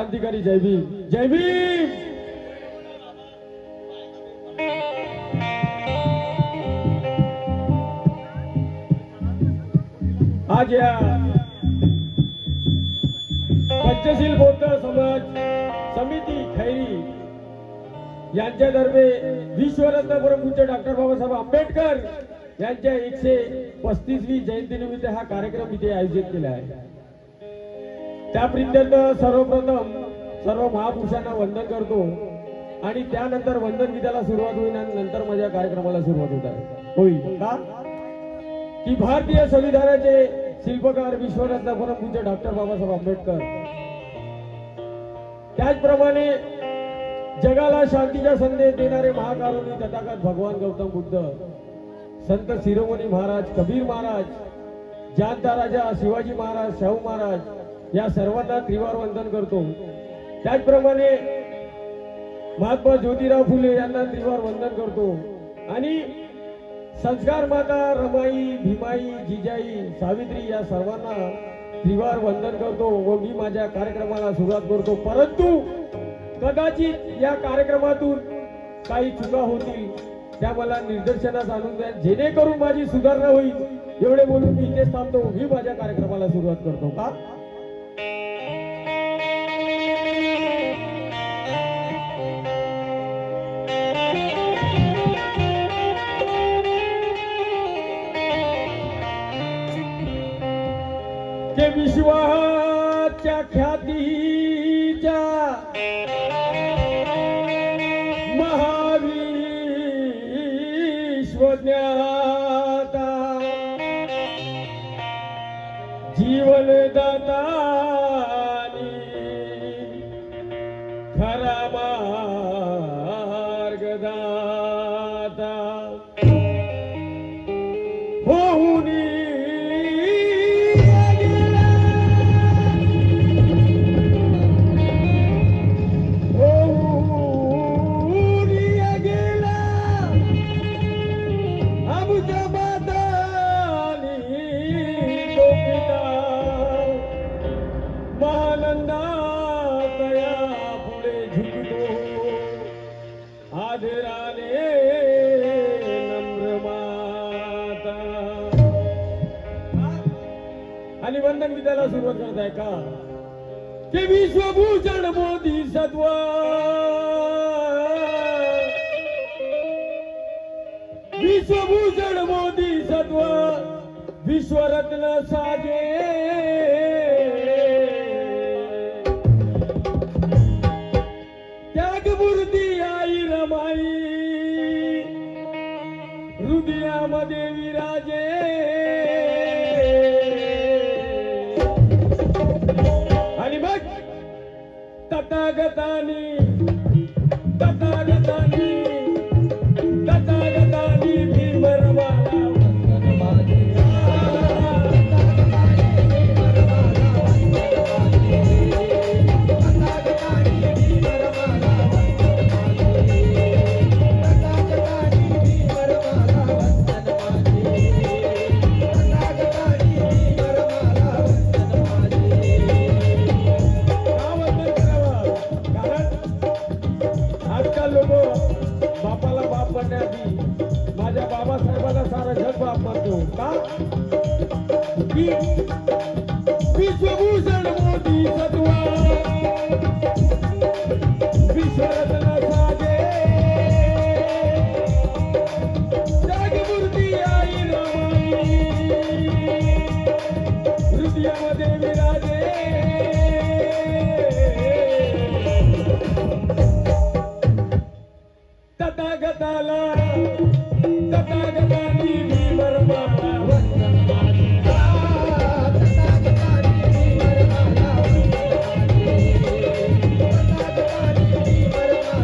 क्रांतिकारी जय भीम जय भीम. आज या पंचशील बौद्ध समाज समिती खैरी यांच्यातर्फे विश्वरत्न परमपूज्य डॉक्टर बाबासाहेब आंबेडकर यांच्या 135वी जयंतीनिमित्त हा कार्यक्रम इथे आयोजित केला आहे. त्याप्रित्यर्थ सर्वप्रथम सर्व महापुरुषांना वंदन करतो आणि त्यानंतर वंदन गीताला सुरुवात होईल आणि नंतर माझ्या कार्यक्रमाला सुरुवात होईल का की भारतीय संविधानाचे शिल्पकार विश्वरत्न परमपूज्य डॉक्टर बाबासाहेब आंबेडकर, त्याचप्रमाणे जगाला शांतीचा संदेश देणारे महाकारुणी तथागत भगवान गौतम बुद्ध, संत शिरोमणी महाराज, कबीर महाराज, जानता राजा शिवाजी महाराज, शाहू महाराज या सर्वांना त्रिवार वंदन करतो. त्याचप्रमाणे महात्मा ज्योतिराव फुले यांना त्रिवार वंदन करतो आणि संस्कार माता रमाई, भीमाई, जिजाई, सावित्री या सर्वांना त्रिवार वंदन करतो व मी माझ्या कार्यक्रमाला सुरुवात करतो. परंतु कदाचित या कार्यक्रमातून काही चुका होतील त्या मला निदर्शनास आणून द्या जेणेकरून माझी सुधारणा होईल एवढे बोलून मी इथेच थांबतो. मी माझ्या कार्यक्रमाला सुरुवात करतो का विश्वाच्या ख्यातीच्या महाविश्वज्ञाता जीवनदाता खरा मार्गदाता होऊनी आणि वंदन गीताला सुरुवात करताय का की विश्वभूषण मोदी सत्व विश्वभूषण मोदी सत्व विश्वरत्न साजे त्यागमूर्ती आई रमाई हृदयामध्ये विराजे आणि मग तथागतानी तथागतानी तथागतानी भीमरवाला बापाला बाप बनण्याआधी माझ्या बाबासाहेबाला सारा जग बाप मानतो का की विश्वभूषण मोदी सत्वा विश्वरत्न साजे जागमूर्ती आई रमाई हृदयामध्ये विराजे तथागताला तथागतानी भीमरवाला वंदन तथागतानी भीमरवाला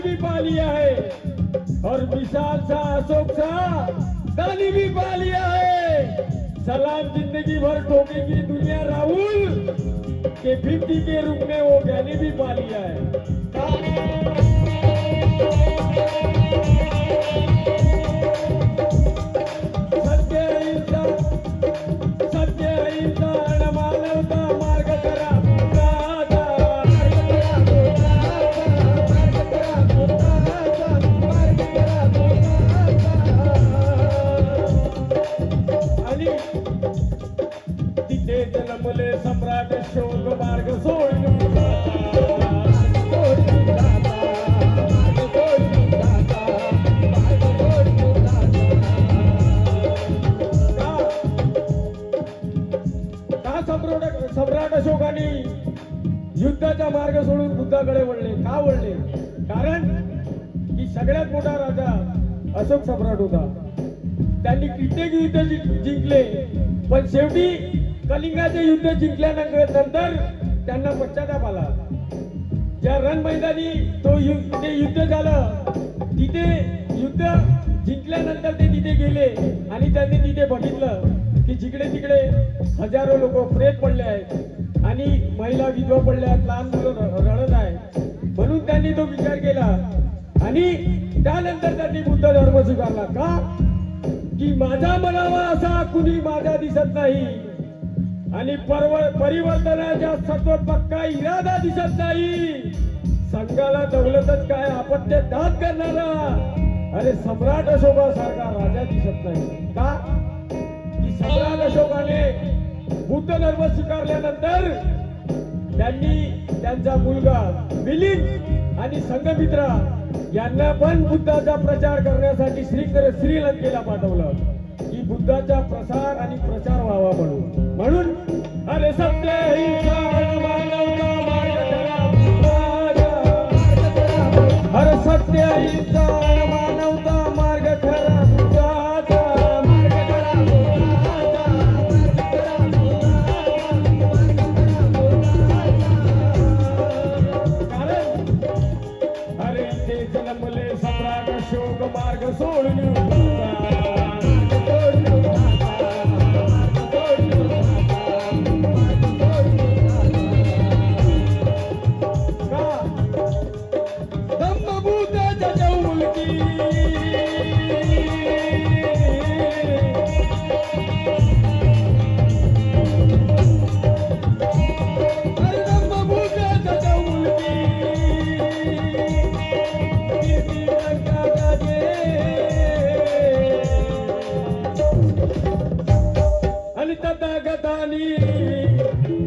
भी पा लिया है और विशाल सा अशोक सा दानी भी पा लिया है। सलाम जिंदगी भर ठोकेगी दुनिया राहुल के भित्ति के रूप में वो ज्ञानी भी पा लिया है। सम्राट शोक मार्ग सोडून सम्राट अशोकाने युद्धाचा मार्ग सोडून बुद्धाकडे वळले. का वळले? कारण की सगळ्यात मोठा राजा अशोक सम्राट होता. त्यांनी कित्येक युद्ध जिंकले, पण शेवटी कलिंगाचे युद्ध जिंकल्यानंतर त्यांना पश्चाताप आला. ज्या रण मैदानी ते युद्ध झालं, तिथे युद्ध जिंकल्यानंतर ते तिथे गेले आणि त्यांनी तिथे बघितलं की जिकडे तिकडे हजारो लोक प्रेत पडले आहेत आणि महिला विधवा पडल्या आहेत, लहान मुलं रडत आहेत. म्हणून त्यांनी तो विचार केला आणि त्यानंतर त्यांनी बुद्ध धर्म स्वीकारला. का? की माझा म्हणावा असा कुणी माझा दिसत नाही आणि परिवर्तनाच्या सतत पक्का इरादा दिसत नाही. संघाला दौलतच काय आपत्य दात करणारा अरे सम्राट अशोकासारखा राजा दिसत नाही. का? की सम्राट अशोकाने बुद्ध धर्म स्वीकारल्यानंतर त्यांनी त्यांचा मुलगा मिलिंद आणि संघमित्रा यांना पण बुद्धाचा प्रचार करण्यासाठी श्रीलंकेला पाठवलं की बुद्धाचा प्रसार आणि प्रचार व्हावा म्हणून. अरे सत्य अहिंसा मानवता मार्ग खरा, अरे सत्य अहिंसा मानवता मार्ग खरा, बुद्धाचा मार्ग खरा, कारण अरे इथे जन्मले सम्राट अशोक मार्ग सोडून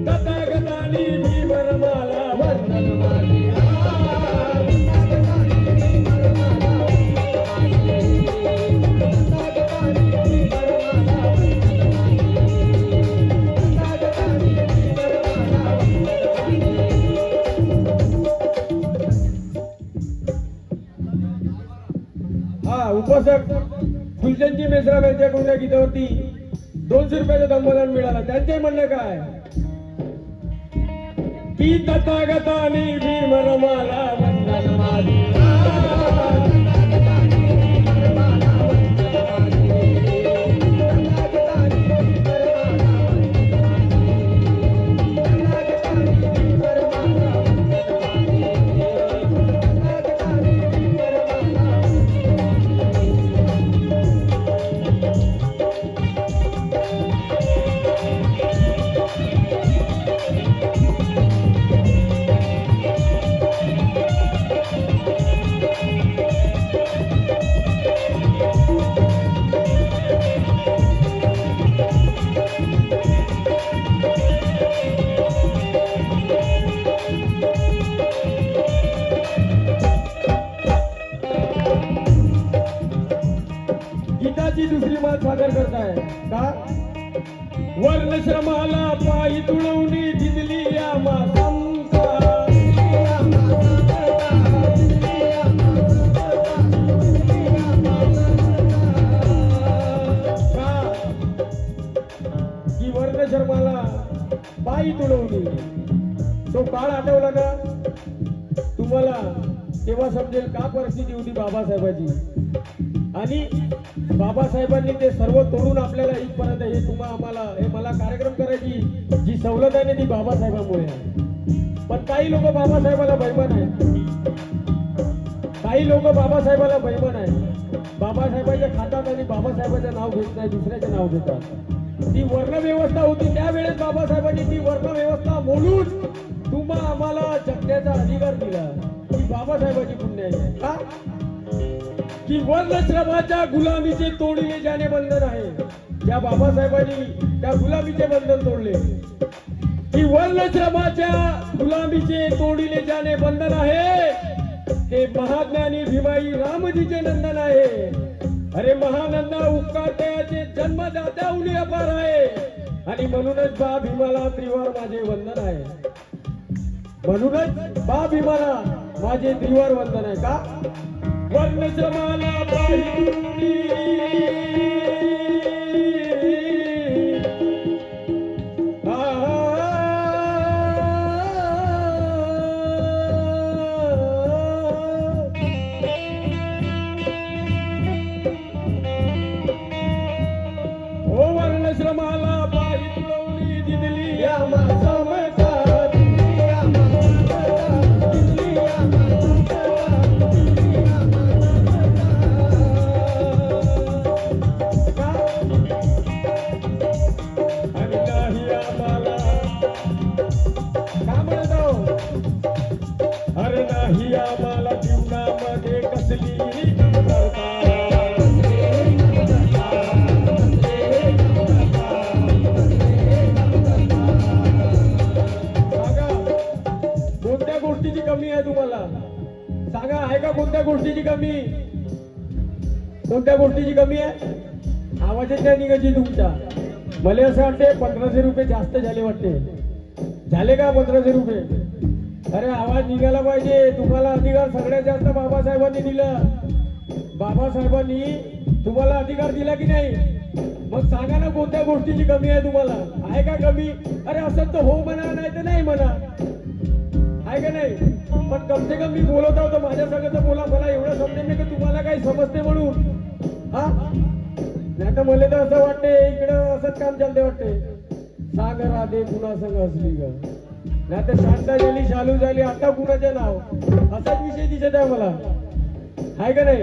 तथागतानी भीमरमाला वंदन मागे. हा उपोषक फुलचंदजी मेश्राम यांच्याकडून या गीतावरती 200 रुपयाचं दंबदान मिळालं. त्यांचे म्हणणं काय की तथागतानी भीमरमाला वंदन मागे. दुसरी मात सादर करताय का? वर्णश्रमाला पायी तुळवणी दिली या मातंका. की वर्णश्रमाला पायी तुळवणी तो काळ आठवला का तुम्हाला? तेव्हा तेव्हा समजेल का परिस्थिती होती बाबासाहेबांची. आणि बाबासाहेबांनी ते सर्व तोडून आपल्याला इथपर्यंत हे आम्हाला हे मला कार्यक्रम करायची जी सवलत आहे ना ती बाबासाहेबांमुळे आहे. पण काही लोक बाबासाहेबाला बैमान आहेत, काही लोक बाबासाहेबाला बैमान आहेत. बाबासाहेबांच्या खातात आणि बाबासाहेबांचं नाव घेत नाही, दुसऱ्याचे नाव घेतात. ती वर्ण व्यवस्था होती त्यावेळेस बाबासाहेबांनी ती वर्ण व्यवस्था मोडून आम्हाला जगण्याचा अधिकार दिला. ही बाबासाहेबांची पुण्य आहे का की वर्णश्रमाच्या गुलामीचे तोडले जाणे बंधन आहे. त्या बाबासाहेबांनी त्या गुलामीचे बंधन तोडले. की वर्णश्रमाच्या गुलामीचे तोडले जाणे बंधन आहे. हे महाज्ञानी भीमाई रामजीचे नंदन आहे. अरे महानंदा उपकारतेचे जन्मदात्या उली अपार आहे. आणि म्हणूनच बा भीमाला त्रिवार माझे वंदन आहे. म्हणूनच बा भीमाला माझे त्रिवार वंदन आहे का वर्णश्रमाला पाहिली श्रमाला पायी तुळवली दिदली या समता आणि नाही आम्हाला का म्हणतो अरे नाही आम्हाला जीवनामध्ये कसली कमतरता. कमी आहे तुम्हाला सांगा आहे का कोणत्या गोष्टीची कमी, कोणत्या गोष्टीची कमी आहे. आवाजच नाही निघायची तुमच्या. मला असं वाटते 1500 रुपये जास्त झाले वाटते. झाले का 1500 रुपये. अरे आवाज निघाला पाहिजे. तुम्हाला अधिकार सगळ्यात जास्त बाबासाहेबांनी दिला. बाबासाहेबांनी तुम्हाला अधिकार दिला की नाही. मग सांगा ना कोणत्या गोष्टीची कमी आहे तुम्हाला. आहे का कमी. अरे असं तर हो म्हणा नाही तर नाही म्हणा आहे का नाही. पण कम से कम मी बोलत आहोत माझ्या सगळं बोला. मला एवढं समजेल नाही की तुम्हाला काही समजते म्हणून. हा नाही तर मला तर असं वाटते इकडं असंच काम चालते वाटते. सांग राधे पुन्हा संग असली ग नाही तर शांता झाली शालू झाली आता कुणाचे नाव असाच विषय दिसत आहे मला आहे का नाही.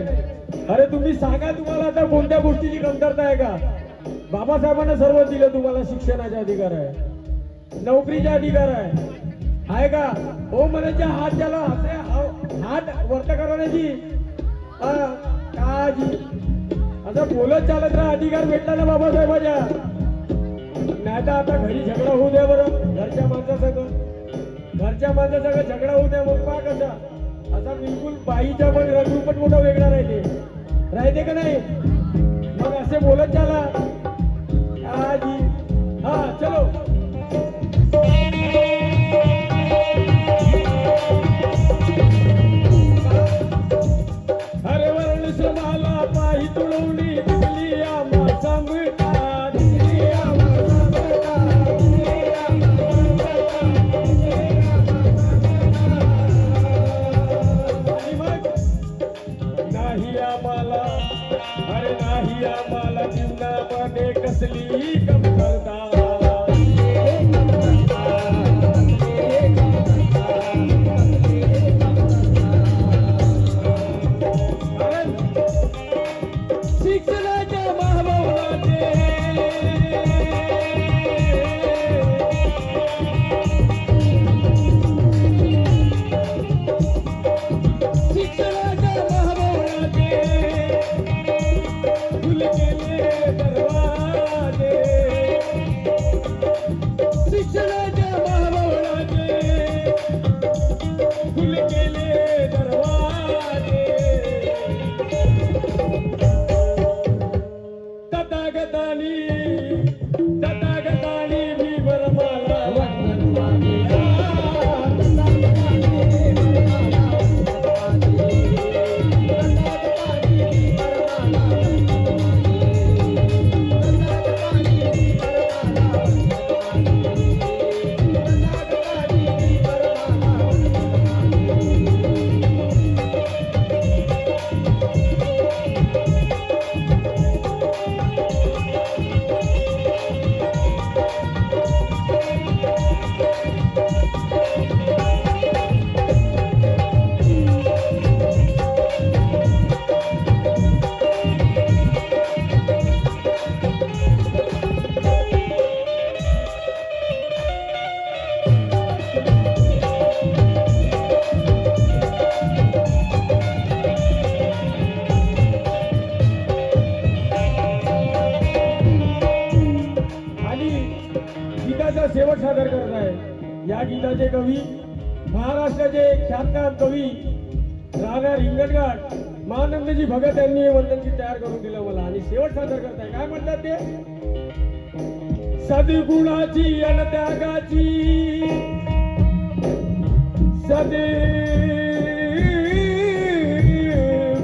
अरे तुम्ही सांगा तुम्हाला आता कोणत्या गोष्टीची कमतरता आहे का. बाबासाहेबांना सर्व दिलं तुम्हाला. शिक्षणाचा अधिकार आहे, नोकरीचा अधिकार आहे का. हो म्हणायचे हात ज्याला हात वर्त करण्याची काळजी असं बोलत चालत राहा. अधिकार भेटला ना बाबासाहेबांच्या. नाही तर आता घरी झगडा होऊ द्या बरं. घरच्या माणसासगळं झगडा होऊ द्या. मग पहा कसा असा बिलकुल बाईचा पण रंगरूपच मोठा वेगळा राहते का नाही. मग असे बोलत चाला काळजी. हा चलो अरे वर्ण श्रमाला पायी तुळवली दिली आम्हा समता. नाही आम्हाला अरे नाही आम्हाला जीवनामध्ये कसली कमतरता. शिक्षणाच्या महाभवनाचे फुल केले दरवाजे. शेवट सादर करत आहे. या गीताचे कवी महाराष्ट्राचे ख्यातनाम कवी राणा रिंगणघाट महानंदजी भगत यांनी हे वंदनगीत तयार करून दिलं मला आणि शेवट सादर करताय. काय म्हणतात ते? सद्गुणाची अन त्यागाची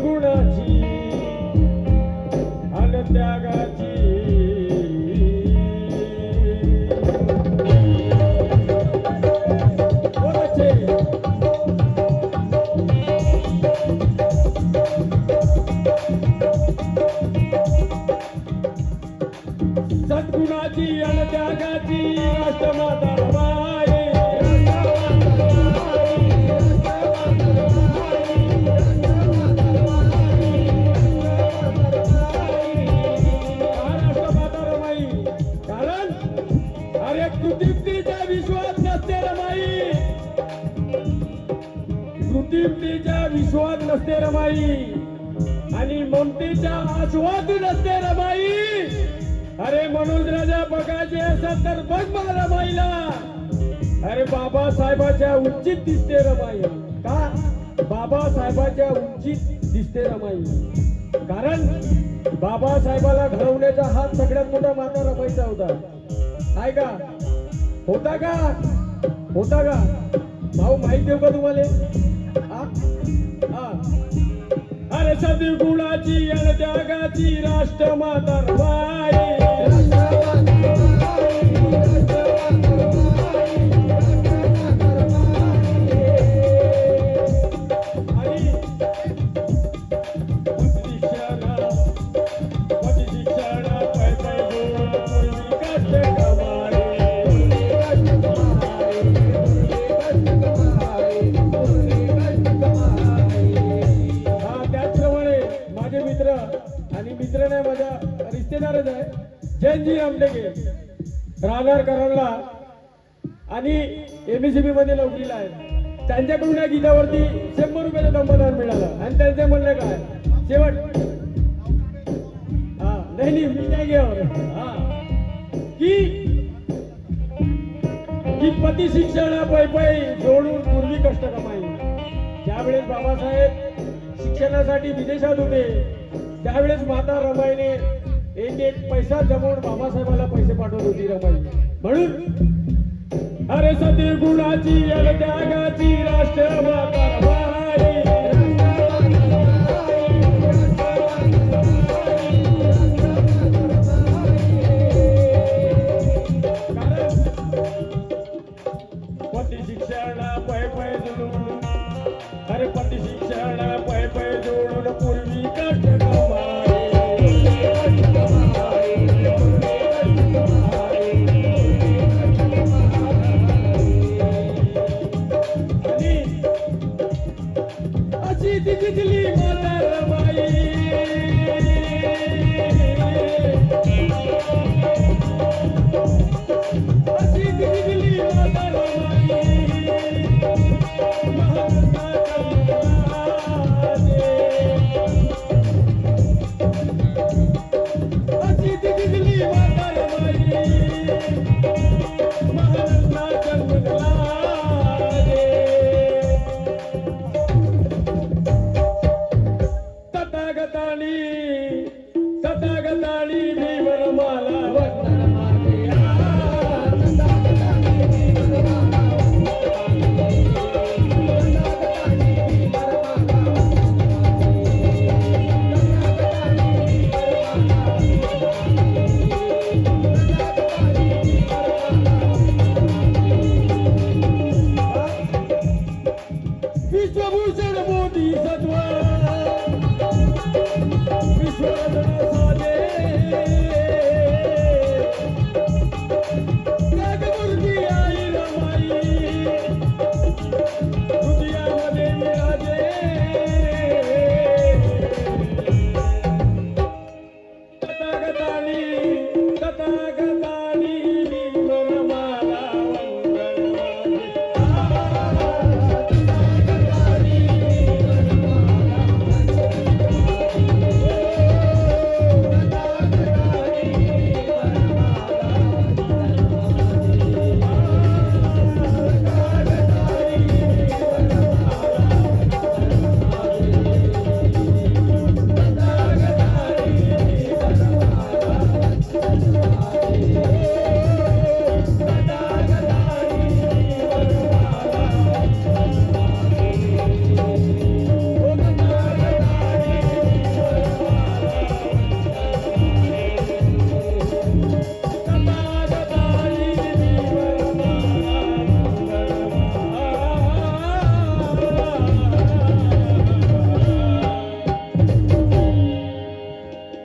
गुणाची अन त्यागाची सद्गुणाची अन त्यागाची राष्ट्रमाता रमाई राष्ट्रमाता रमाई. कारण अरे कृतिमतेच्या विश्वात नसते रमाई, कृतिमतेच्या विश्वात नसते रमाई आणि ममतेच्या आस्वाद नसते रमाई. अरे मनोज राजा बघायचे असं तर बघ मला रमाईला. अरे बाबासाहेबाच्या उंचीत दिसते रमाई. का? बाबासाहेबाच्या उंचीत दिसते रमाई. कारण बाबासाहेबाला घडवण्याचा हात सगळ्यात मोठा माता रमाईचा होता. आहे का? होता का? होता का? भाऊ माहिती देऊ का तुम्हाला? अरे सद्गुणाची अन त्यागाची राष्ट्रमाता रमाई. मित्र नाही माझा रिश्तेदारच आहे जयंतजी रामटेके राहणार कराडला आणि एमएससीबी मध्ये नोकरीला आहे. त्यांच्याकडून या गीतावरती 100 रुपयाचं संपादन मिळालं आणि त्यांचं म्हणणं काय शेवट नाही मी नाही घेवर की पती शिक्षणा पै पै जोडून पूर्वी कष्ट कमाई. ज्यावेळेस बाबासाहेब शिक्षणासाठी विदेशात होते त्यावेळेस माता रमाईने एक एक पैसा जमवून बाबासाहेबाला पैसे पाठवत होती रमाई. म्हणून अरे सद्गुणाची अन त्यागाची राष्ट्रमाता रमाई. कारण पती शिक्षणा पै पै जोडून अरे पती शिक्षणा पै पै जोडून पूर्वी कष्ट दिली माता रमाई. अशी दिली माता रमाई. अशी दिली माता रमाई. महारत्ना जन्मला तथागतानी भीवर मला